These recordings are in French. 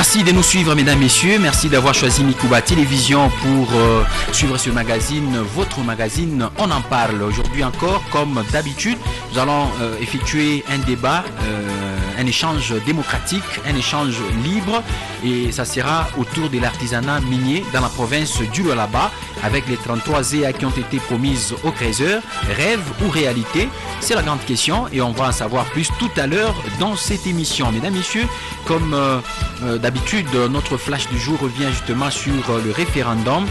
Merci de nous suivre, mesdames, messieurs. Merci d'avoir choisi Mikuba Télévision pour suivre ce magazine, votre magazine. On en parle aujourd'hui encore, comme d'habitude. Nous allons effectuer un débat, un échange démocratique, un échange libre. Et ça sera autour de l'artisanat minier dans la province du Lualaba, avec les 33 ZEA qui ont été promises aux Crézeurs. Rêve ou réalité? C'est la grande question et on va en savoir plus tout à l'heure dans cette émission. Mesdames, messieurs, comme d'habitude, notre flash du jour revient justement sur le référendum.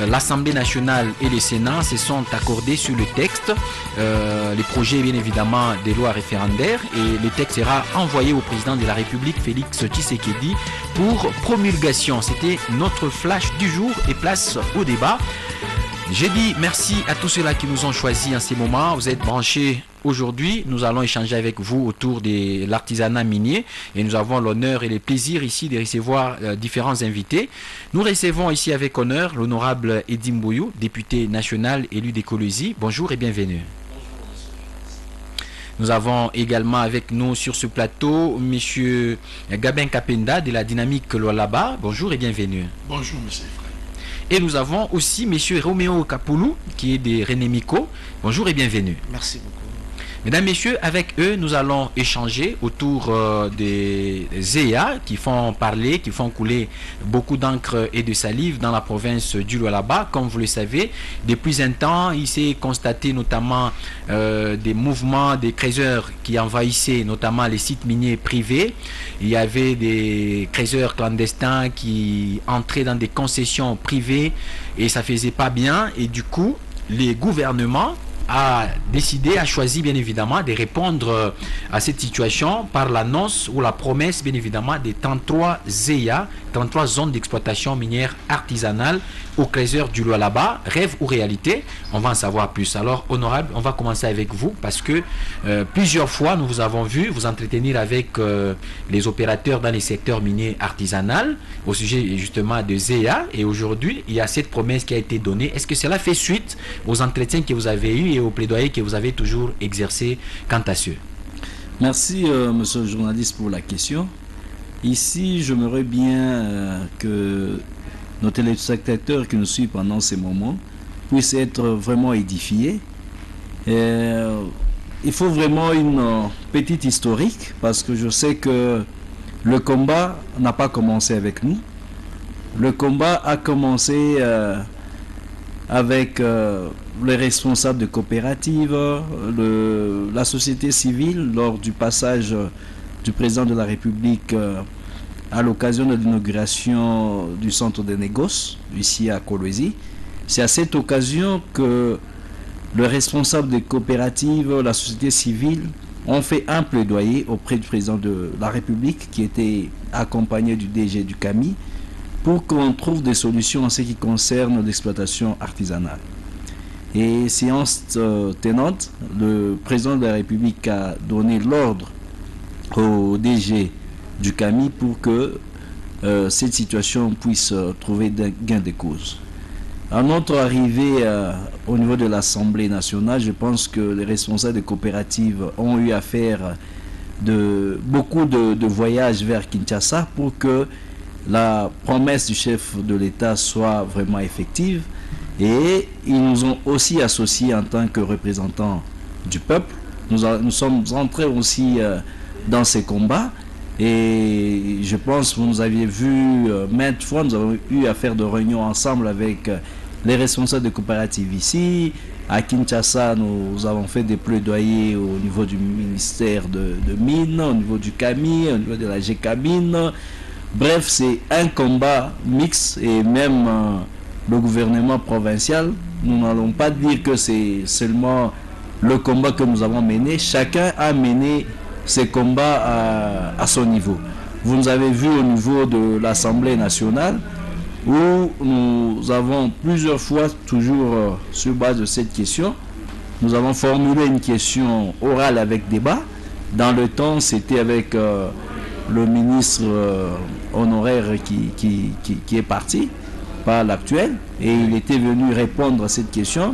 L'Assemblée nationale et le Sénat se sont accordés sur le texte, les projets bien évidemment des lois référendaires, et le texte sera envoyé au président de la République, Félix Tshisekedi, pour promulgation. C'était notre flash du jour et place au débat. J'ai dit merci à tous ceux-là qui nous ont choisis en ces moments. Vous êtes branchés aujourd'hui. Nous allons échanger avec vous autour de l'artisanat minier et nous avons l'honneur et le plaisir ici de recevoir différents invités. Nous recevons ici avec honneur l'honorable Eddy Mbouyou, député national élu d'Écologie. Bonjour et bienvenue. Nous avons également avec nous sur ce plateau M. Gabin Kapenda de la Dynamique Lualaba. Bonjour et bienvenue. Bonjour M. Frère. Et nous avons aussi M. Roméo Kapoulou, qui est de René Miko. Bonjour et bienvenue. Merci beaucoup. Mesdames, Messieurs, avec eux, nous allons échanger autour des ZEA qui font parler, qui font couler beaucoup d'encre et de salive dans la province du Lualaba. Comme vous le savez, depuis un temps, il s'est constaté notamment des mouvements des creuseurs qui envahissaient notamment les sites miniers privés. Il y avait des creuseurs clandestins qui entraient dans des concessions privées et ça faisait pas bien. Et du coup, les gouvernements a choisi bien évidemment de répondre à cette situation par l'annonce ou la promesse bien évidemment des 33 ZEA, 33 zones d'exploitation minière artisanale au Crézeurs du Lualaba. Rêve ou réalité? On va en savoir plus. Alors honorable, on va commencer avec vous parce que plusieurs fois nous vous avons vu vous entretenir avec les opérateurs dans les secteurs miniers artisanal au sujet justement de ZEA, et aujourd'hui il y a cette promesse qui a été donnée. Est-ce que cela fait suite aux entretiens que vous avez eus et au plaidoyer que vous avez toujours exercé quant à ceux? Merci monsieur le journaliste pour la question. Ici j'aimerais bien que nos téléspectateurs qui nous suivent pendant ces moments puissent être vraiment édifiés. Il faut vraiment une petite historique parce que je sais que le combat n'a pas commencé avec nous. Le combat a commencé avec les responsables de coopératives, la société civile lors du passage du président de la République à l'occasion de l'inauguration du centre de négoce ici à Kolwezi. C'est à cette occasion que le responsable des coopératives, la société civile ont fait un plaidoyer auprès du président de la République qui était accompagné du DG du CAMI pour qu'on trouve des solutions en ce qui concerne l'exploitation artisanale. Et séance tenante, le président de la République a donné l'ordre au DG du CAMI pour que cette situation puisse trouver gain de cause. À notre arrivée au niveau de l'Assemblée nationale, je pense que les responsables des coopératives ont eu à faire beaucoup de voyages vers Kinshasa pour que la promesse du chef de l'État soit vraiment effective. Et ils nous ont aussi associés en tant que représentants du peuple. Nous sommes entrés aussi dans ces combats. Et je pense que vous nous aviez vu maintes fois, nous avons eu à faire de réunions ensemble avec les responsables de coopératives ici. À Kinshasa, nous avons fait des plaidoyers au niveau du ministère de Mines, au niveau du CAMI, au niveau de la GCAMINE. Bref, c'est un combat mixte et même le gouvernement provincial, nous n'allons pas dire que c'est seulement le combat que nous avons mené. Chacun a mené ses combats à son niveau. Vous nous avez vu au niveau de l'Assemblée nationale où nous avons plusieurs fois, toujours sur base de cette question, nous avons formulé une question orale avec débat. Dans le temps, c'était avec le ministre honoraire qui est parti, pas l'actuel, et il était venu répondre à cette question.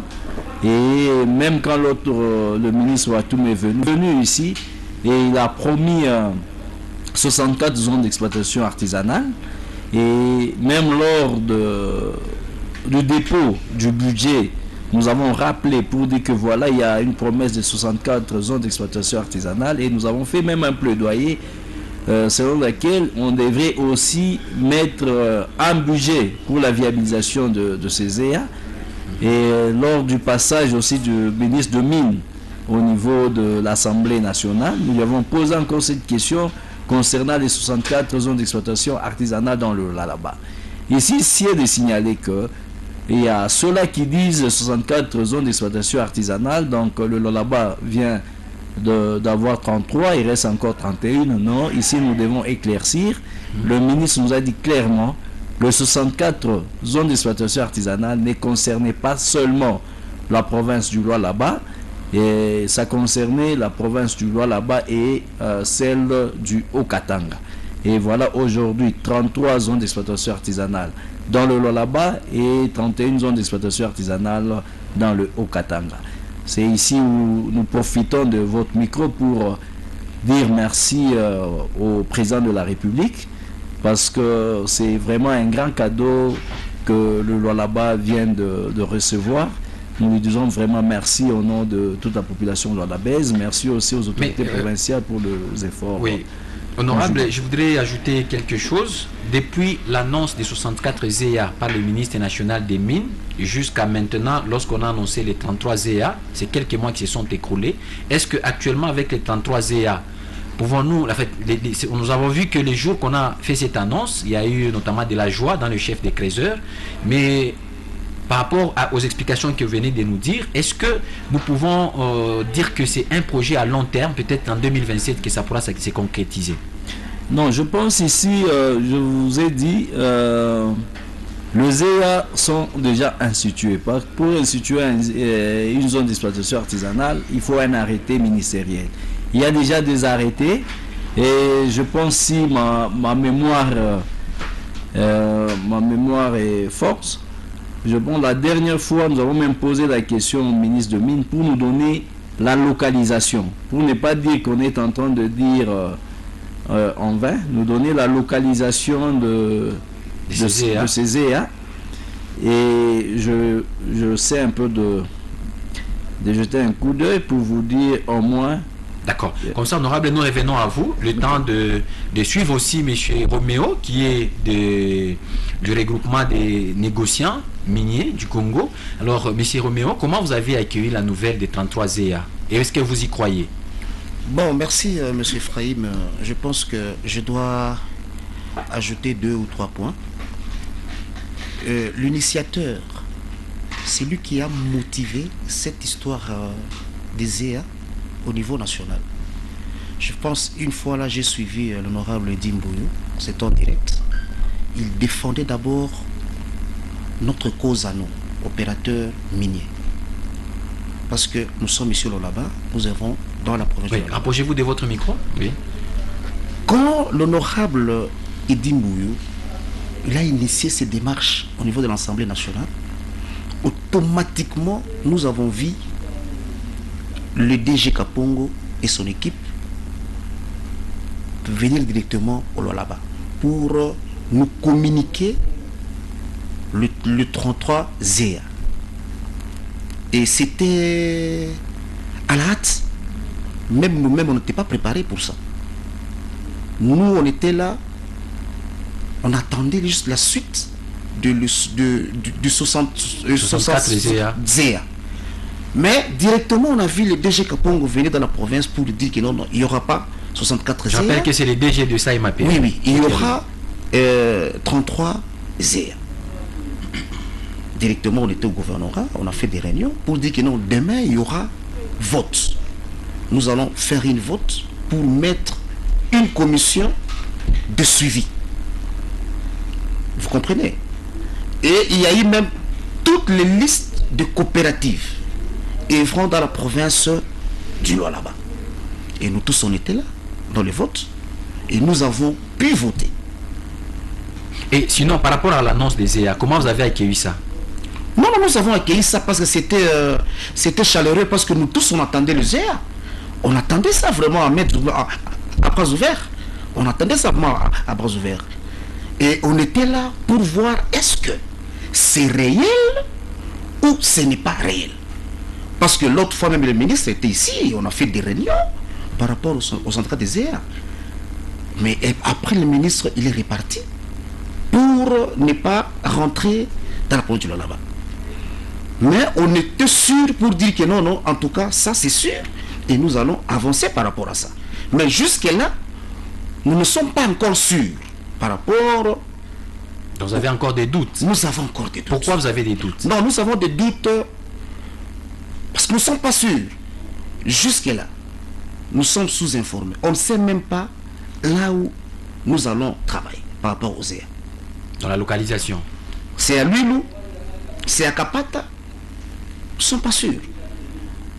Et même quand le ministre Ouatoum est venu ici, et il a promis 64 zones d'exploitation artisanale. Et même lors du dépôt du budget, nous avons rappelé pour dire que voilà, il y a une promesse de 64 zones d'exploitation artisanale, et nous avons fait même un plaidoyer selon lequel on devrait aussi mettre un budget pour la viabilisation de ces ZEA. Et lors du passage aussi du ministre de Mines au niveau de l'Assemblée nationale, nous lui avons posé encore cette question concernant les 64 zones d'exploitation artisanale dans le Lualaba. Ici, il est de signaler que il y a ceux-là qui disent 64 zones d'exploitation artisanale, donc le Lualaba vient d'avoir 33, il reste encore 31. Non, ici nous devons éclaircir. Le ministre nous a dit clairement que les 64 zones d'exploitation artisanale ne concernaient pas seulement la province du Lualaba, et ça concernait la province du Lualaba et celle du Haut-Katanga. Et voilà aujourd'hui 33 zones d'exploitation artisanale dans le Lualaba et 31 zones d'exploitation artisanale dans le Haut-Katanga. C'est ici où nous profitons de votre micro pour dire merci au président de la République, parce que c'est vraiment un grand cadeau que le Lualaba vient de recevoir. Nous lui disons vraiment merci au nom de toute la population lualabaise. Merci aussi aux autorités provinciales pour les efforts. Oui. Honorable, je voudrais ajouter quelque chose. Depuis l'annonce des 64 ZEA par le ministre national des Mines, jusqu'à maintenant, lorsqu'on a annoncé les 33 ZEA, c'est quelques mois qui se sont écoulés. Est-ce qu'actuellement, avec les 33 ZEA, pouvons-nous, nous avons vu que les jours qu'on a fait cette annonce, il y a eu notamment de la joie dans le chef des Crézeurs, mais par rapport aux explications que vous venez de nous dire, est-ce que nous pouvons dire que c'est un projet à long terme, peut-être en 2027, que ça pourra se concrétiser? Non, je pense ici, je vous ai dit, les ZEA sont déjà institués. Pour instituer une zone d'exploitation artisanale, il faut un arrêté ministériel. Il y a déjà des arrêtés, et je pense si ma mémoire est forte. La dernière fois, nous avons même posé la question au ministre de Mines pour nous donner la localisation. Pour ne pas dire qu'on est en train de dire en vain, nous donner la localisation de ces ZEA. Et je sais un peu de jeter un coup d'œil pour vous dire au moins. D'accord. Comme ça, honorable, nous revenons à vous. Le temps de suivre aussi M. Roméo, qui est du regroupement des négociants miniers du Congo. Alors, M. Roméo, comment vous avez accueilli la nouvelle des 33 ZEA? Et est-ce que vous y croyez? Bon, merci, M. Ephraim. Je pense que je dois ajouter 2 ou 3 points. L'initiateur, c'est lui qui a motivé cette histoire des ZEA au niveau national. Je pense, une fois là, j'ai suivi l'honorable Dimbouyou, c'est en direct. Il défendait d'abord notre cause à nous, opérateurs miniers. Parce que nous sommes ici au Lualaba, nous avons dans la province. Oui, rapprochez-vous de votre micro. Oui. Quand l'honorable Dimbouyou, il a initié ces démarches au niveau de l'Assemblée nationale, automatiquement, nous avons vu le DG Kapongo et son équipe venir directement au Lualaba pour nous communiquer le 33 ZEA. Et c'était à la hâte. Même nous-mêmes, on n'était pas préparés pour ça. Nous, on était là, on attendait juste la suite du 64 ZEA. Mais directement, on a vu le DG Kapongo venir dans la province pour dire que non, il n'y aura pas 64 ZEA. Je rappelle que c'est le DG de Saïmapé. Oui, il y aura 33 ZEA. Directement, on était au gouvernorat, on a fait des réunions pour dire que non, demain, il y aura vote. Nous allons faire une vote pour mettre une commission de suivi. Vous comprenez? Et il y a eu même toutes les listes de coopératives œuvrant dans la province du Lualaba. Et nous tous, on était là, dans les votes, et nous avons pu voter. Et sinon, par rapport à l'annonce des ZEA, comment vous avez accueilli ça? Non, nous avons accueilli ça parce que c'était chaleureux, parce que nous tous, on attendait le ZEA. On attendait ça vraiment à mettre à bras ouverts. On attendait simplement à bras ouverts. Et on était là pour voir est-ce que c'est réel ou ce n'est pas réel. Parce que l'autre fois, même le ministre était ici, on a fait des réunions par rapport aux centrales des EA. Mais après, le ministre, il est reparti pour ne pas rentrer dans la production du là-bas. Mais on était sûr pour dire que non, en tout cas, ça c'est sûr. Et nous allons avancer par rapport à ça. Mais jusque-là, nous ne sommes pas encore sûrs par rapport... Donc vous avez encore des doutes? Nous avons encore des doutes. Pourquoi vous avez des doutes? Non, nous avons des doutes parce que nous ne sommes pas sûrs. Jusque-là, nous sommes sous-informés. On ne sait même pas là où nous allons travailler par rapport aux EA. Dans la localisation? C'est à Luilou, c'est à Kapata. Nous ne sommes pas sûrs.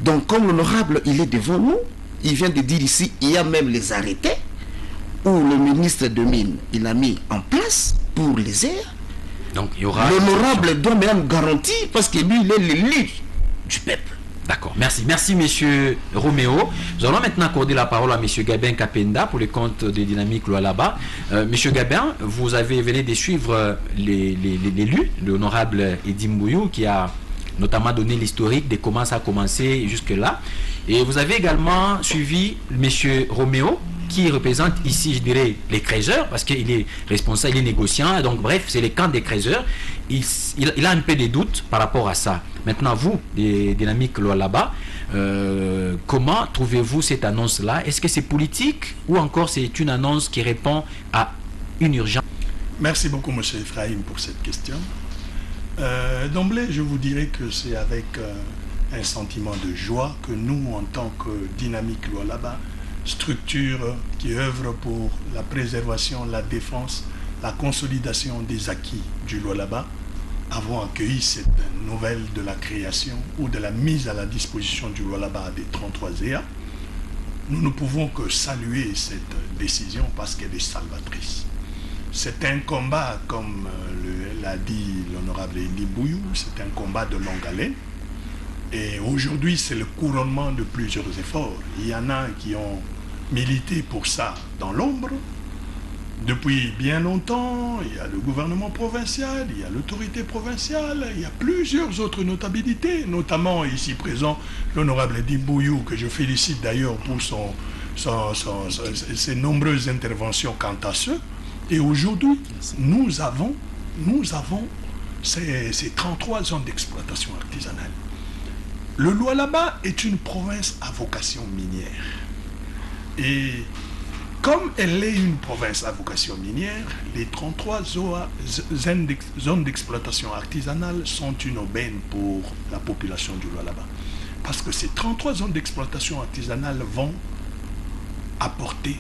Donc, comme l'honorable, il est devant nous, il vient de dire ici, il y a même les arrêtés où le ministre de Mines, il a mis en place pour les airs. Donc, il y aura... L'honorable doit même garantir parce que lui, il est l'élu du peuple. D'accord, merci. Merci, monsieur Roméo. Nous allons maintenant accorder la parole à monsieur Gabin Kapenda pour le compte de Dynamique Lualaba. Monsieur Gabin, vous venez de suivre l'élu, l'honorable Edim Bouyou, qui a notamment donné l'historique de comment ça a commencé jusque-là. Et vous avez également suivi monsieur Roméo, qui représente ici, je dirais, les créateurs, parce qu'il est responsable, il est négociant, donc bref, c'est les camps des créateurs. Il a un peu de doutes par rapport à ça. Maintenant, vous, des Dynamiques Lualaba, comment trouvez-vous cette annonce-là? Est-ce que c'est politique ou encore c'est une annonce qui répond à une urgence? Merci beaucoup, M. Ephraim, pour cette question. D'emblée, je vous dirais que c'est avec un sentiment de joie que nous, en tant que Dynamique Lualaba, structure qui œuvre pour la préservation, la défense, la consolidation des acquis du Lualaba, avons accueilli cette nouvelle de la création ou de la mise à la disposition du Lualaba des 33 EA. Nous ne pouvons que saluer cette décision parce qu'elle est salvatrice. C'est un combat, comme l'a dit l'honorable Edim Bouyou, c'est un combat de longue haleine. Et aujourd'hui, c'est le couronnement de plusieurs efforts. Il y en a qui ont milité pour ça dans l'ombre. Depuis bien longtemps, il y a le gouvernement provincial, il y a l'autorité provinciale, il y a plusieurs autres notabilités, notamment ici présent l'honorable Edim Bouyou, que je félicite d'ailleurs pour ses nombreuses interventions quant à ce. Et aujourd'hui, nous avons ces 33 zones d'exploitation artisanale. Le Lualaba est une province à vocation minière. Et comme elle est une province à vocation minière, les 33 zones d'exploitation artisanale sont une aubaine pour la population du Lualaba. Parce que ces 33 zones d'exploitation artisanale vont apporter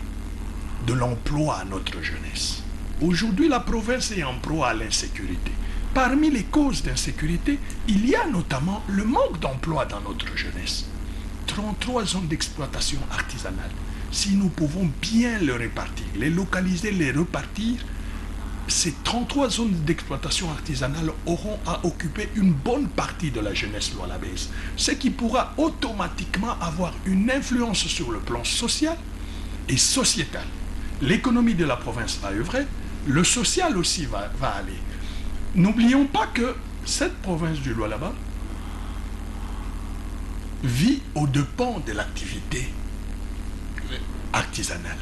de l'emploi à notre jeunesse. Aujourd'hui, la province est en proie à l'insécurité. Parmi les causes d'insécurité, il y a notamment le manque d'emploi dans notre jeunesse. 33 zones d'exploitation artisanale. Si nous pouvons bien les répartir, les localiser, les repartir, ces 33 zones d'exploitation artisanale auront à occuper une bonne partie de la jeunesse lualabaise, ce qui pourra automatiquement avoir une influence sur le plan social et sociétal. L'économie de la province va œuvrer, le social aussi va aller. N'oublions pas que cette province du Lualaba vit aux dépens de l'activité artisanale.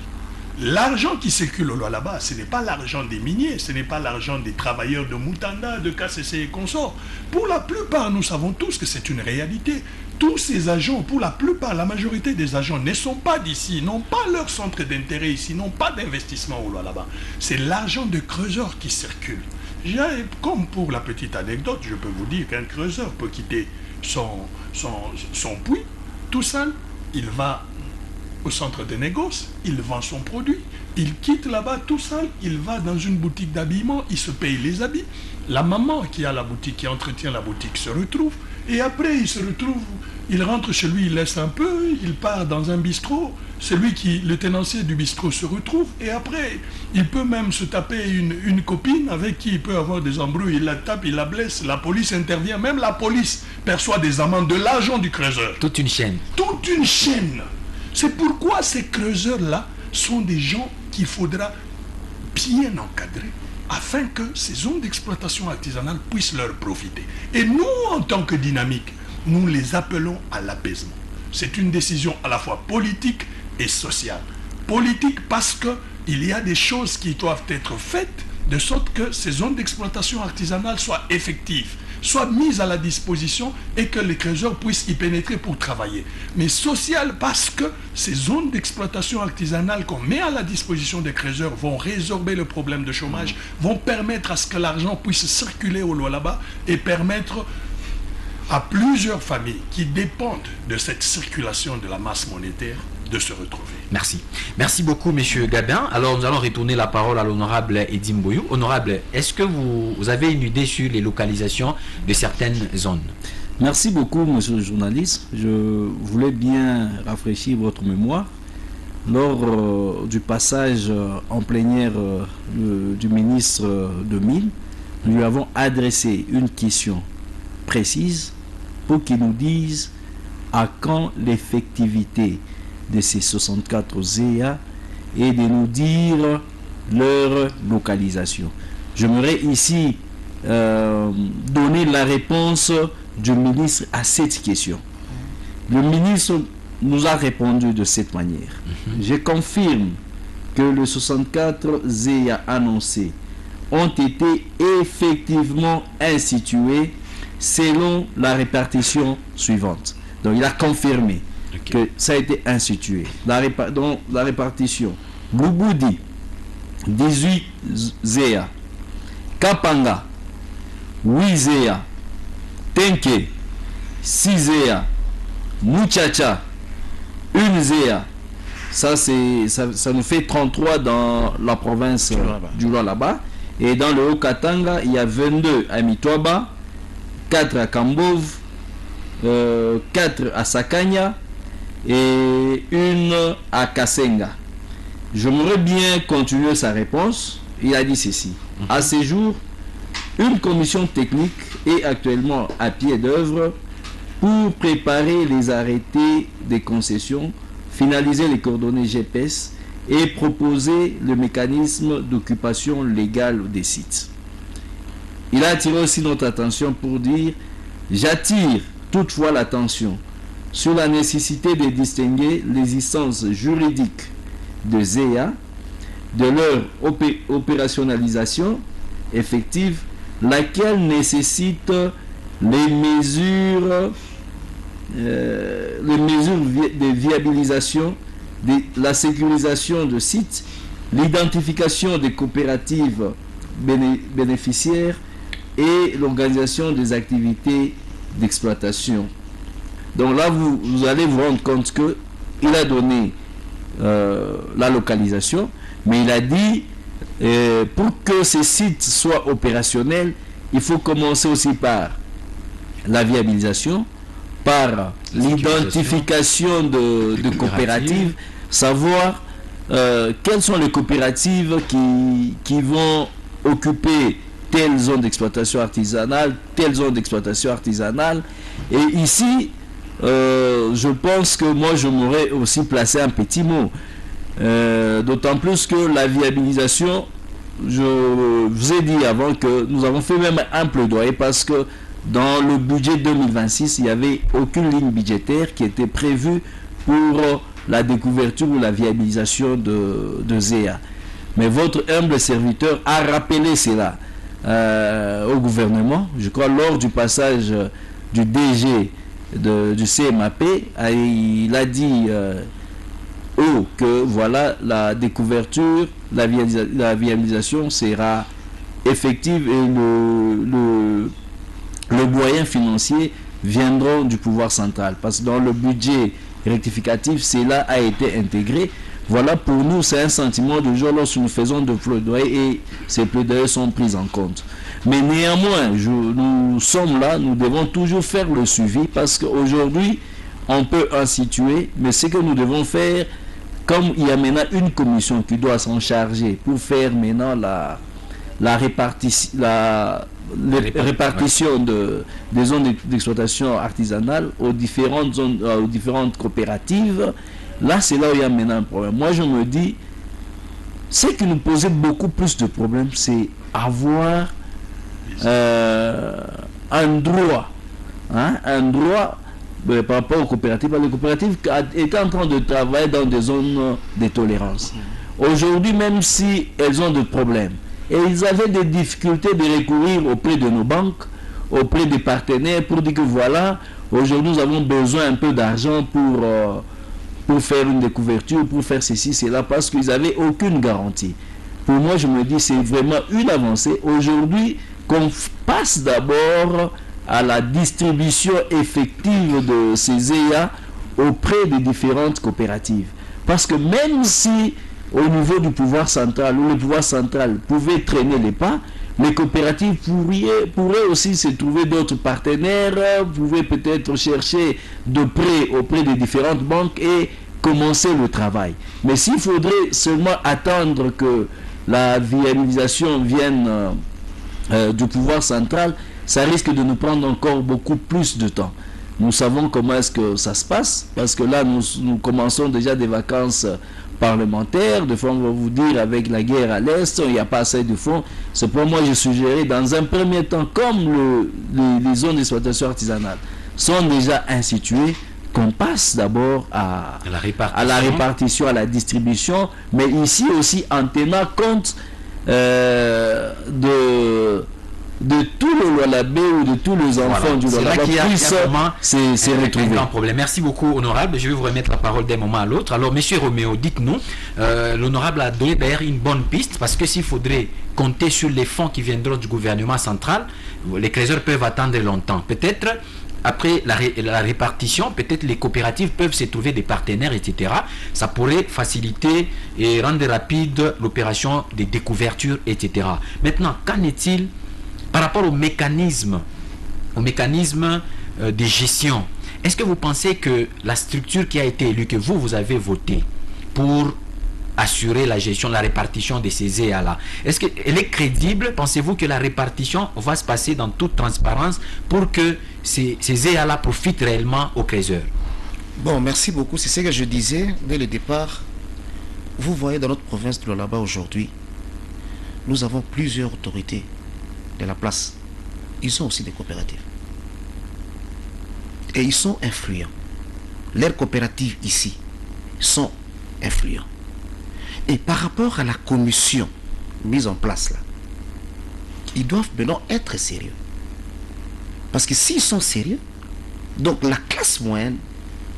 L'argent qui circule au Lualaba, ce n'est pas l'argent des miniers, ce n'est pas l'argent des travailleurs de Mutanda, de KCC et consorts. Pour la plupart, nous savons tous que c'est une réalité. Tous ces agents, pour la plupart, la majorité des agents ne sont pas d'ici, n'ont pas leur centre d'intérêt ici, n'ont pas d'investissement au Lualaba. C'est l'argent de creuseurs qui circule. Comme pour la petite anecdote, je peux vous dire qu'un creuseur peut quitter son puits tout seul, il va au centre de négoce, il vend son produit, il quitte là-bas tout seul, il va dans une boutique d'habillement, il se paye les habits. La maman qui a la boutique, qui entretient la boutique se retrouve, et après il rentre chez lui, il laisse un peu, il part dans un bistrot, le tenancier du bistrot se retrouve, et après il peut même se taper une copine avec qui il peut avoir des embrouilles, il la tape, il la blesse, la police intervient, même la police perçoit des amendes, de l'argent du creuseur. Toute une chaîne. Toute une chaîne. C'est pourquoi ces creuseurs-là sont des gens qu'il faudra bien encadrer afin que ces zones d'exploitation artisanale puissent leur profiter. Et nous, en tant que dynamique, nous les appelons à l'apaisement. C'est une décision à la fois politique et sociale. Politique parce qu'il y a des choses qui doivent être faites de sorte que ces zones d'exploitation artisanale soient effectives, soient mises à la disposition et que les creuseurs puissent y pénétrer pour travailler. Mais social parce que ces zones d'exploitation artisanale qu'on met à la disposition des creuseurs vont résorber le problème de chômage, vont permettre à ce que l'argent puisse circuler au Lualaba et permettre à plusieurs familles qui dépendent de cette circulation de la masse monétaire de se retrouver. Merci. Merci beaucoup, Monsieur Gabin. Alors, nous allons retourner la parole à l'honorable Edim Boyou. Honorable, est-ce que vous avez une idée sur les localisations de certaines zones? Merci beaucoup, monsieur le journaliste. Je voulais bien rafraîchir votre mémoire. Lors du passage en plénière du ministre de Mines, nous lui avons adressé une question précise pour qu'il nous dise à quand l'effectivité de ces 64 ZEA et de nous dire leur localisation. J'aimerais ici donner la réponse du ministre à cette question. Le ministre nous a répondu de cette manière. Je confirme que les 64 ZEA annoncés ont été effectivement institués selon la répartition suivante. Donc il a confirmé que ça a été institué. Dans la répartition, Bouboudi, 18 ZEA, Kapanga, 8 ZEA, Tenke, 6 ZEA, Muchacha, 1 ZEA. Ça nous fait 33 dans la province du Lualaba. Et dans le Haut-Katanga, il y a 22 à Mitwaba, 4 à Kambov, 4 à Sakanya et 1 à Kasenga. J'aimerais bien continuer sa réponse. Il a dit ceci. À ce jour, une commission technique est actuellement à pied d'œuvre pour préparer les arrêtés des concessions, finaliser les coordonnées GPS et proposer le mécanisme d'occupation légale des sites. Il a attiré aussi notre attention pour dire « J'attire toutefois l'attention sur la nécessité de distinguer l'existence juridique de ZEA, de leur opérationnalisation effective, laquelle nécessite les mesures de viabilisation, de la sécurisation de sites, l'identification des coopératives bénéficiaires et l'organisation des activités d'exploitation. Donc là, vous allez vous rendre compte qu'il a donné la localisation, mais il a dit pour que ces sites soient opérationnels, il faut commencer aussi par la viabilisation, par l'identification de coopératives, savoir quelles sont les coopératives qui vont occuper telle zone d'exploitation artisanale, telle zone d'exploitation artisanale. Et ici, je pense que moi, je m'aurais aussi placé un petit mot. D'autant plus que la viabilisation, je vous ai dit avant que nous avons fait même un plaidoyer parce que dans le budget 2026, il n'y avait aucune ligne budgétaire qui était prévue pour la découverture ou la viabilisation de ZEA. Mais votre humble serviteur a rappelé cela au gouvernement. Je crois lors du passage du DG du CMAP, il a dit que voilà, la découverture, la viabilisation sera effective et le moyen financier viendra du pouvoir central. Parce que dans le budget rectificatif, cela a été intégré. Voilà, pour nous, c'est un sentiment de joie lorsque nous faisons de plaidoyer et ces plaidoyers sont pris en compte. Mais néanmoins, nous sommes là, nous devons toujours faire le suivi parce qu'aujourd'hui, on peut instituer, mais ce que nous devons faire, comme il y a maintenant une commission qui doit s'en charger pour faire maintenant la répartition des zones d'exploitation artisanale aux différentes zones, aux différentes coopératives. Là, c'est là où il y a maintenant un problème. Moi, je me dis, Ce qui nous posait beaucoup plus de problèmes, c'est avoir un droit. Un droit par rapport aux coopératives. Les coopératives étaient en train de travailler dans des zones de tolérance. Aujourd'hui, même si elles ont des problèmes, et ils avaient des difficultés de recourir auprès de nos banques, auprès des partenaires, pour dire que voilà, aujourd'hui nous avons besoin un peu d'argent pour faire une découverture, pour faire ceci, cela, parce qu'ils n'avaient aucune garantie. Pour moi, je me dis, c'est vraiment une avancée. Aujourd'hui, qu'on passe d'abord à la distribution effective de ces EA auprès des différentes coopératives. Parce que même si au niveau du pouvoir central, où le pouvoir central pouvait traîner les pas, les coopératives pourraient aussi se trouver d'autres partenaires, pouvaient peut-être chercher de prêts auprès des différentes banques et commencer le travail. Mais s'il faudrait seulement attendre que la viabilisation vienne du pouvoir central, ça risque de nous prendre encore beaucoup plus de temps. Nous savons comment est-ce que ça se passe, parce que là, nous commençons déjà des vacances parlementaires. De fois, on va vous dire, avec la guerre à l'Est, il n'y a pas assez de fonds. C'est pour moi, je suggérais, dans un premier temps, comme les zones d'exploitation artisanale sont déjà instituées, qu'on passe d'abord à la répartition, à la distribution, mais ici aussi en tenant compte de tous les Lualabé ou de tous les enfants du Lualaba puissent se retrouver. Un grand problème. Merci beaucoup, honorable. Je vais vous remettre la parole d'un moment à l'autre. Alors, monsieur Roméo, dites-nous, l'honorable a donné d'ailleurs une bonne piste, parce que s'il faudrait compter sur les fonds qui viendront du gouvernement central, les créateurs peuvent attendre longtemps. Peut-être, après la répartition, peut-être les coopératives peuvent se trouver des partenaires, etc. Ça pourrait faciliter et rendre rapide l'opération des découvertures, etc. Maintenant, qu'en est-il par rapport au mécanisme de gestion? Est-ce que vous pensez que la structure qui a été élue, que vous avez voté pour assurer la gestion, la répartition de ces EA-là, est-ce qu'elle est crédible? Pensez-vous que la répartition va se passer dans toute transparence pour que ces EA-là profitent réellement aux créateurs? Bon, merci beaucoup. C'est ce que je disais dès le départ. Vous voyez, dans notre province de Lualaba aujourd'hui, nous avons plusieurs autorités de la place. Ils sont aussi des coopératives. Et ils sont influents. Leurs coopératives ici sont influents. Et par rapport à la commission mise en place là, ils doivent maintenant être sérieux. Parce que s'ils sont sérieux, donc la classe moyenne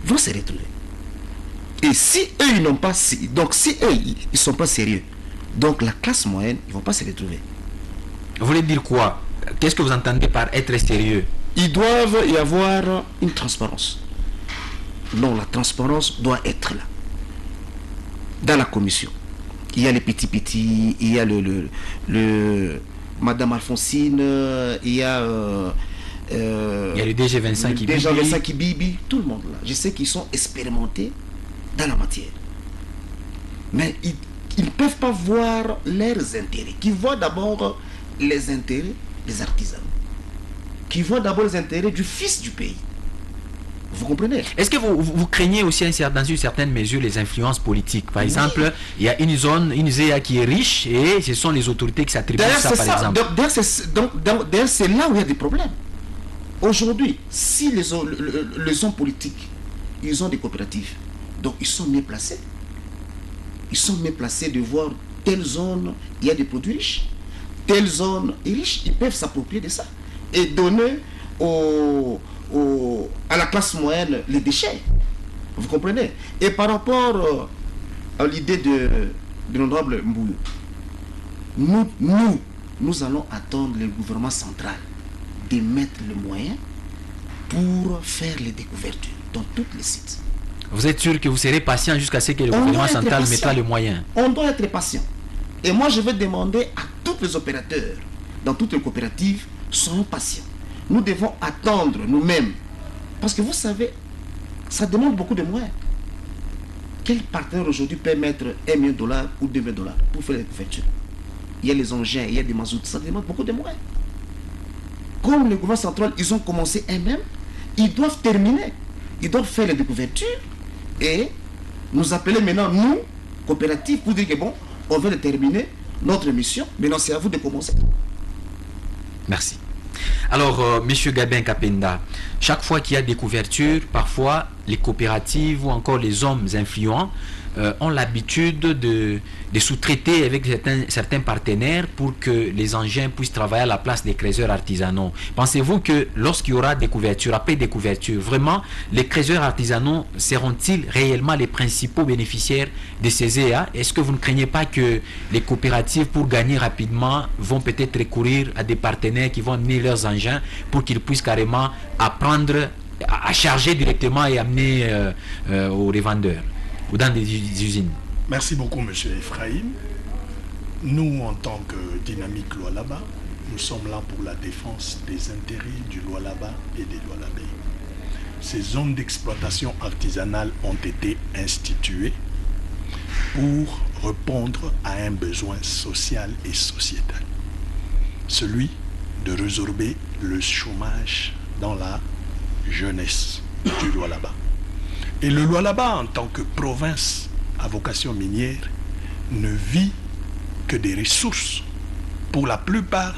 va se retrouver. Et si eux ils n'ont pas, donc si eux ils sont pas sérieux, donc la classe moyenne ils vont pas se retrouver. Vous voulez dire quoi? Qu'est-ce que vous entendez par être sérieux? Il doit y avoir une transparence. Non, la transparence doit être là. Dans la commission, il y a les petits, il y a le Madame Alphonsine, il y a le DG25 qui Bibi, tout le monde là. Je sais qu'ils sont expérimentés dans la matière. Mais ils ne peuvent pas voir leurs intérêts. Qui voient d'abord les intérêts des artisans. Qui voient d'abord les intérêts du fils du pays. Vous comprenez? Est-ce que vous craignez aussi dans une certaine mesure les influences politiques? Par exemple, il y a une zone, une ZEA qui est riche et ce sont les autorités qui s'attribuent ça, par exemple. D'ailleurs, c'est là où il y a des problèmes. Aujourd'hui, si les hommes politiques, ils ont des coopératives, donc ils sont mieux placés. Ils sont mieux placés de voir telle zone, il y a des produits riches. Telle zone est riche, ils peuvent s'approprier de ça. Et donner à la classe moyenne les déchets. Vous comprenez? Et par rapport à l'idée de l'honorable Mbouyo, nous allons attendre le gouvernement central de mettre les moyens pour faire les découvertures dans tous les sites. Vous êtes sûr que vous serez patient jusqu'à ce que le gouvernement central mette les moyens? On doit être patient. Et moi, je vais demander à tous les opérateurs, dans toutes les coopératives, soyons patients. Nous devons attendre nous-mêmes. Parce que vous savez, ça demande beaucoup de moyens. Quel partenaire aujourd'hui peut mettre $1 million ou $2 millions pour faire les couvertures? Il y a les engins, il y a des mazoutes, ça demande beaucoup de moyens. Comme le gouvernement central, ils ont commencé eux-mêmes, ils doivent terminer. Ils doivent faire les couvertures et nous appeler maintenant, nous, coopératives, pour dire que bon, on vient de terminer notre mission. Maintenant, c'est à vous de commencer. Merci. Alors, Monsieur Gabin Kapenda, chaque fois qu'il y a des couvertures, parfois les coopératives ou encore les hommes influents ont l'habitude de sous-traiter avec certains partenaires pour que les engins puissent travailler à la place des creuseurs artisanaux. Pensez-vous que lorsqu'il y aura des couvertures, après des couvertures, vraiment, les creuseurs artisanaux seront-ils réellement les principaux bénéficiaires de ces EA? Est-ce que vous ne craignez pas que les coopératives, pour gagner rapidement, vont peut-être recourir à des partenaires qui vont amener leurs engins pour qu'ils puissent carrément apprendre à charger directement et amener aux revendeurs ou dans des usines? Merci beaucoup, M. Ephraim. Nous, en tant que Dynamique Lualaba, nous sommes là pour la défense des intérêts du Lualaba et des Lualabés. Ces zones d'exploitation artisanale ont été instituées pour répondre à un besoin social et sociétal, celui de résorber le chômage dans la jeunesse du Lualaba. Et le Lualaba, en tant que province à vocation minière, ne vit que des ressources, pour la plupart,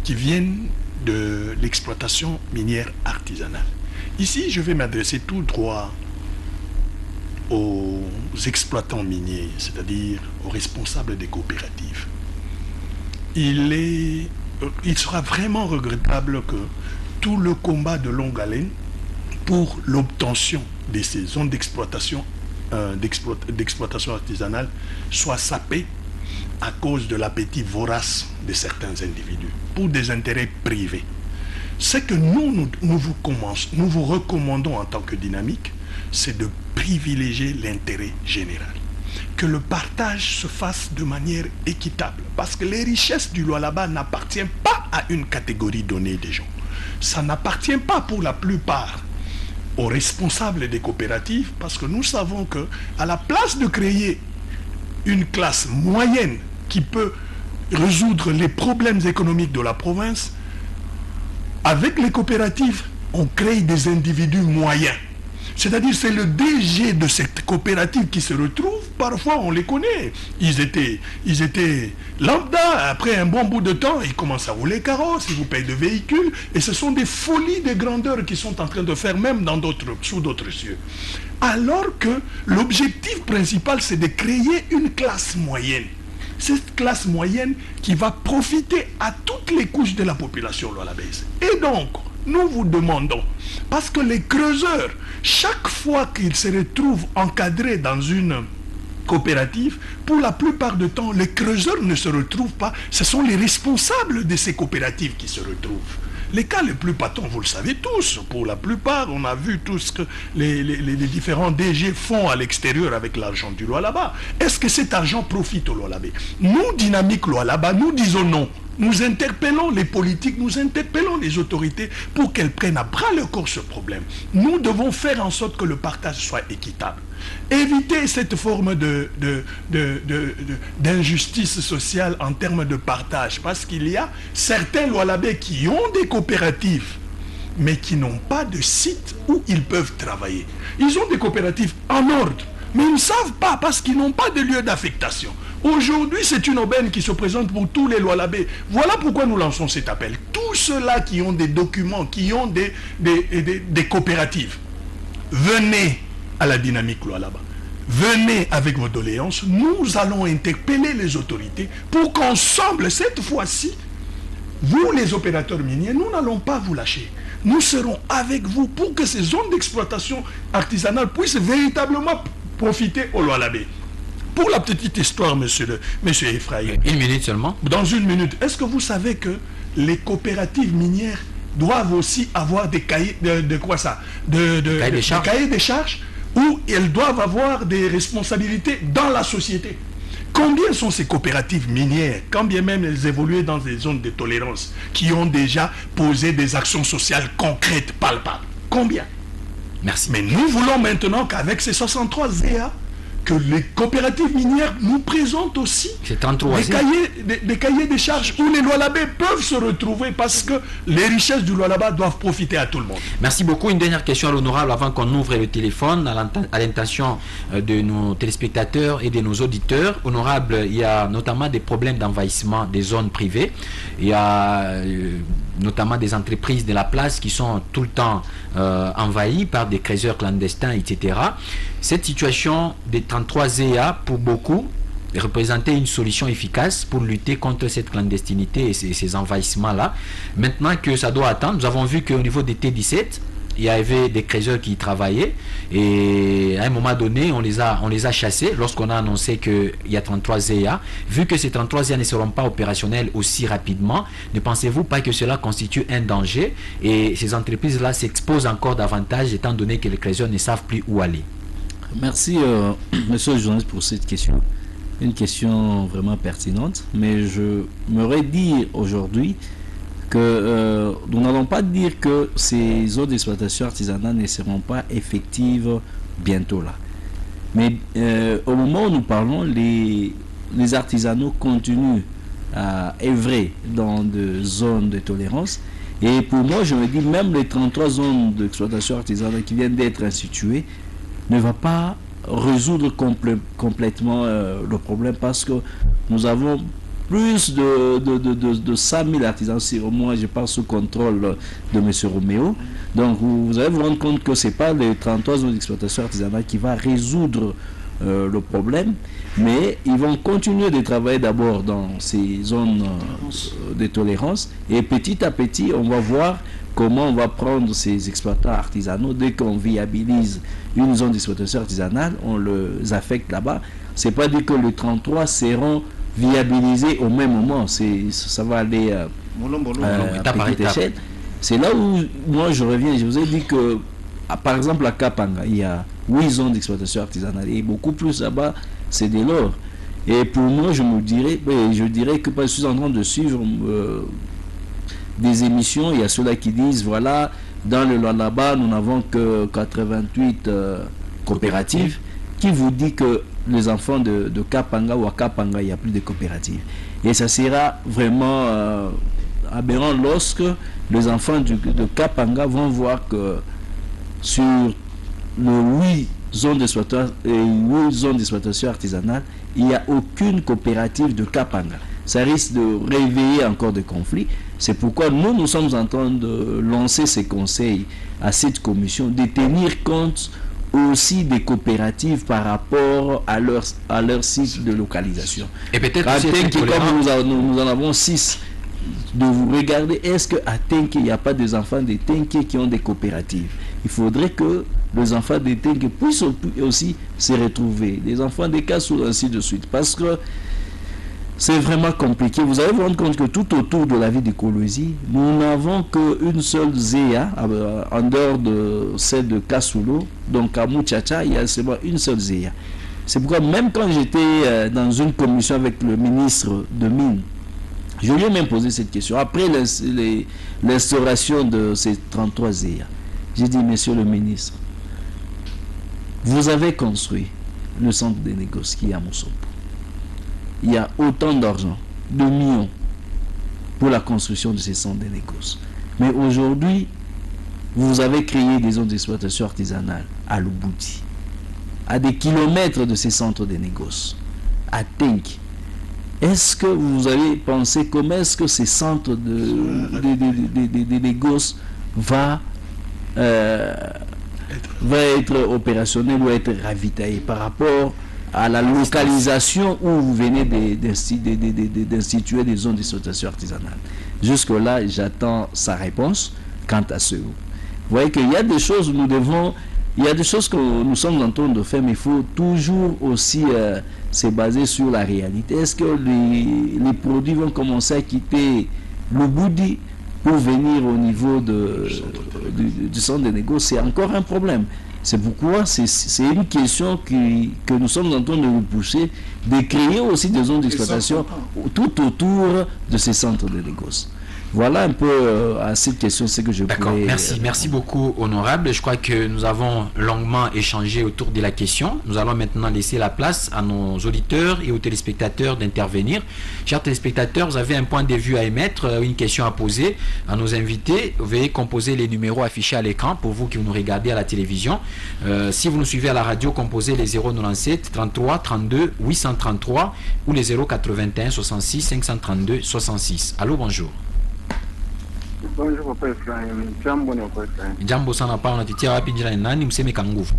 qui viennent de l'exploitation minière artisanale. Ici, je vais m'adresser tout droit aux exploitants miniers, c'est-à-dire aux responsables des coopératives. Il sera vraiment regrettable que tout le combat de longue haleine pour l'obtention de ces zones d'exploitation artisanale soit sapé à cause de l'appétit vorace de certains individus pour des intérêts privés. Ce que nous vous recommandons en tant que Dynamique, c'est de privilégier l'intérêt général. Que le partage se fasse de manière équitable, parce que les richesses du Lualaba n'appartiennent pas à une catégorie donnée des gens. Ça n'appartient pas pour la plupart aux responsables des coopératives, parce que nous savons que à la place de créer une classe moyenne qui peut résoudre les problèmes économiques de la province, avec les coopératives, on crée des individus moyens. C'est-à-dire c'est le DG de cette coopérative qui se retrouve, parfois on les connaît, ils étaient lambda, après un bon bout de temps, ils commencent à rouler carrosse, ils vous payent de véhicules, et ce sont des folies de grandeur qu'ils sont en train de faire même sous d'autres cieux. Alors que l'objectif principal, c'est de créer une classe moyenne. Cette classe moyenne qui va profiter à toutes les couches de la population lualabaise. Et donc, nous vous demandons, parce que les creuseurs, chaque fois qu'ils se retrouvent encadrés dans une coopérative, pour la plupart du temps, les creuseurs ne se retrouvent pas, ce sont les responsables de ces coopératives qui se retrouvent. Les cas les plus patents, vous le savez tous, pour la plupart, on a vu tout ce que les différents DG font à l'extérieur avec l'argent du Lualaba. Est-ce que cet argent profite au Lualabé? Nous, Dynamique Lualaba, nous disons non. Nous interpellons les politiques, nous interpellons les autorités pour qu'elles prennent à bras le corps ce problème. Nous devons faire en sorte que le partage soit équitable. Éviter cette forme d'injustice sociale en termes de partage, parce qu'il y a certains Lualabés qui ont des coopératives, mais qui n'ont pas de site où ils peuvent travailler. Ils ont des coopératives en ordre, mais ils ne savent pas parce qu'ils n'ont pas de lieu d'affectation. Aujourd'hui, c'est une aubaine qui se présente pour tous les Lualabés. Voilà pourquoi nous lançons cet appel. Tous ceux-là qui ont des documents, qui ont des coopératives, venez à la Dynamique Lualaba. Venez avec vos doléances. Nous allons interpeller les autorités pour qu'ensemble, cette fois-ci, vous les opérateurs miniers, nous n'allons pas vous lâcher. Nous serons avec vous pour que ces zones d'exploitation artisanale puissent véritablement profiter aux Lualabés. Pour la petite histoire, monsieur Ephraim. Une minute seulement. Dans une minute. Est-ce que vous savez que les coopératives minières doivent aussi avoir des cahiers de quoi ça? Des cahiers des charges où elles doivent avoir des responsabilités dans la société. Combien sont ces coopératives minières, quand bien même elles évoluent dans des zones de tolérance, qui ont déjà posé des actions sociales concrètes, palpables? Combien? Merci. Mais nous voulons maintenant qu'avec ces 63 ZEA, que les coopératives minières nous présentent aussi C'est 33 des cahiers des charges où les Lualabé peuvent se retrouver parce que les richesses du Lualaba doivent profiter à tout le monde. Merci beaucoup. Une dernière question à l'honorable avant qu'on ouvre le téléphone à l'intention de nos téléspectateurs et de nos auditeurs. Honorable, il y a notamment des problèmes d'envahissement des zones privées. Il y a notamment des entreprises de la place qui sont tout le temps envahies par des creuseurs clandestins, etc. Cette situation des 33 ZEA, pour beaucoup, représentait une solution efficace pour lutter contre cette clandestinité et ces envahissements-là. Maintenant que ça doit attendre, nous avons vu qu'au niveau des T17, il y avait des creuseurs qui y travaillaient et à un moment donné, on les a chassés lorsqu'on a annoncé qu'il y a 33 ZEA. Vu que ces 33 ZEA ne seront pas opérationnels aussi rapidement, ne pensez-vous pas que cela constitue un danger et ces entreprises-là s'exposent encore davantage étant donné que les creuseurs ne savent plus où aller? Merci, monsieur le journaliste, pour cette question. Une question vraiment pertinente, mais je m'aurais dit aujourd'hui que nous n'allons pas dire que ces zones d'exploitation artisanale ne seront pas effectives bientôt là. Mais au moment où nous parlons, les artisanaux continuent à œuvrer dans des zones de tolérance. Et pour moi, je me dis, même les 33 zones d'exploitation artisanale qui viennent d'être instituées ne va pas résoudre complètement le problème, parce que nous avons plus de 100 000 artisans, si au moins je parle sous contrôle de M. Roméo. Donc vous allez vous rendre compte que ce n'est pas les 33 zones d'exploitation artisanale qui va résoudre le problème, mais ils vont continuer de travailler d'abord dans ces zones de tolérance, et petit à petit on va voir comment on va prendre ces exploitants artisanaux. Dès qu'on viabilise une zone d'exploitation artisanale, on les affecte là-bas. C'est pas dit que les 33 seront viabilisés au même moment. Ça va aller à petite échelle. C'est là où moi je reviens. Je vous ai dit que, par exemple, à Kapanga, il y a 8 zones d'exploitation artisanale et beaucoup plus là-bas, c'est de l'or. Et pour moi, je dirais que je suis en train de suivre des émissions. Il y a ceux-là qui disent, voilà, dans le Lualaba, nous n'avons que 88 coopératives. Qui vous dit que les enfants de Kapanga ou à Kapanga, il n'y a plus de coopératives? Et ça sera vraiment aberrant lorsque les enfants de Kapanga vont voir que sur les 8 zones d'exploitation artisanale, il n'y a aucune coopérative de Kapanga. Ça risque de réveiller encore des conflits. C'est pourquoi nous sommes en train de lancer ces conseils à cette commission, de tenir compte aussi des coopératives par rapport à leur site de localisation. Et peut-être comme nous en avons 6, de vous regarder, est-ce qu'à Tenke, il n'y a pas des enfants de Tenke qui ont des coopératives? Il faudrait que les enfants de Tenke puissent aussi se retrouver, les enfants des Kassoul, ainsi de suite, parce que c'est vraiment compliqué. Vous allez vous rendre compte que tout autour de la ville de Kolwezi, nous n'avons qu'une seule ZEA, en dehors de celle de Kassoulo. Donc à Mouchacha, il y a seulement une seule ZEA. C'est pourquoi même quand j'étais dans une commission avec le ministre de Mines, je lui ai même posé cette question. Après l'instauration de ces 33 ZEA, j'ai dit, monsieur le ministre, vous avez construit le centre de négoce qui est à Moussopo. Il y a autant d'argent, de millions, pour la construction de ces centres de négoce. Mais aujourd'hui, vous avez créé des zones d'exploitation artisanale à Lubudi, à des kilomètres de ces centres de négoce, à Tenke. Est-ce que vous avez pensé comment est-ce que ces centres de négoce va être opérationnel ou être ravitaillé par rapport à la localisation où vous venez d'instituer des zones d'exploitation artisanale? Jusque-là, j'attends sa réponse quant à ce. Vous voyez qu'il y a des choses où il y a des choses que nous sommes en train de faire, mais il faut toujours aussi se baser sur la réalité. Est-ce que les produits vont commencer à quitter le Boudi pour venir au niveau du centre de négoce? C'est encore un problème. C'est pourquoi c'est une question que nous sommes en train de repousser, de créer aussi des zones d'exploitation tout autour de ces centres de négoce. Voilà un peu à cette question ce que je D'accord, pourrais... merci beaucoup honorable. Je crois que nous avons longuement échangé autour de la question. Nous allons maintenant laisser la place à nos auditeurs et aux téléspectateurs d'intervenir. Chers téléspectateurs, vous avez un point de vue à émettre, une question à poser à nos invités. Veuillez composer les numéros affichés à l'écran pour vous qui nous regardez à la télévision. Si vous nous suivez à la radio, composez les 097 33 32 833 ou les 081 66 532 66. Allô, bonjour. Bonjour Papa Ephraim, jambo na kwa Ephraim. Jambo sana pa unatitia wapi jina ni nani, mseme kwa nguvu.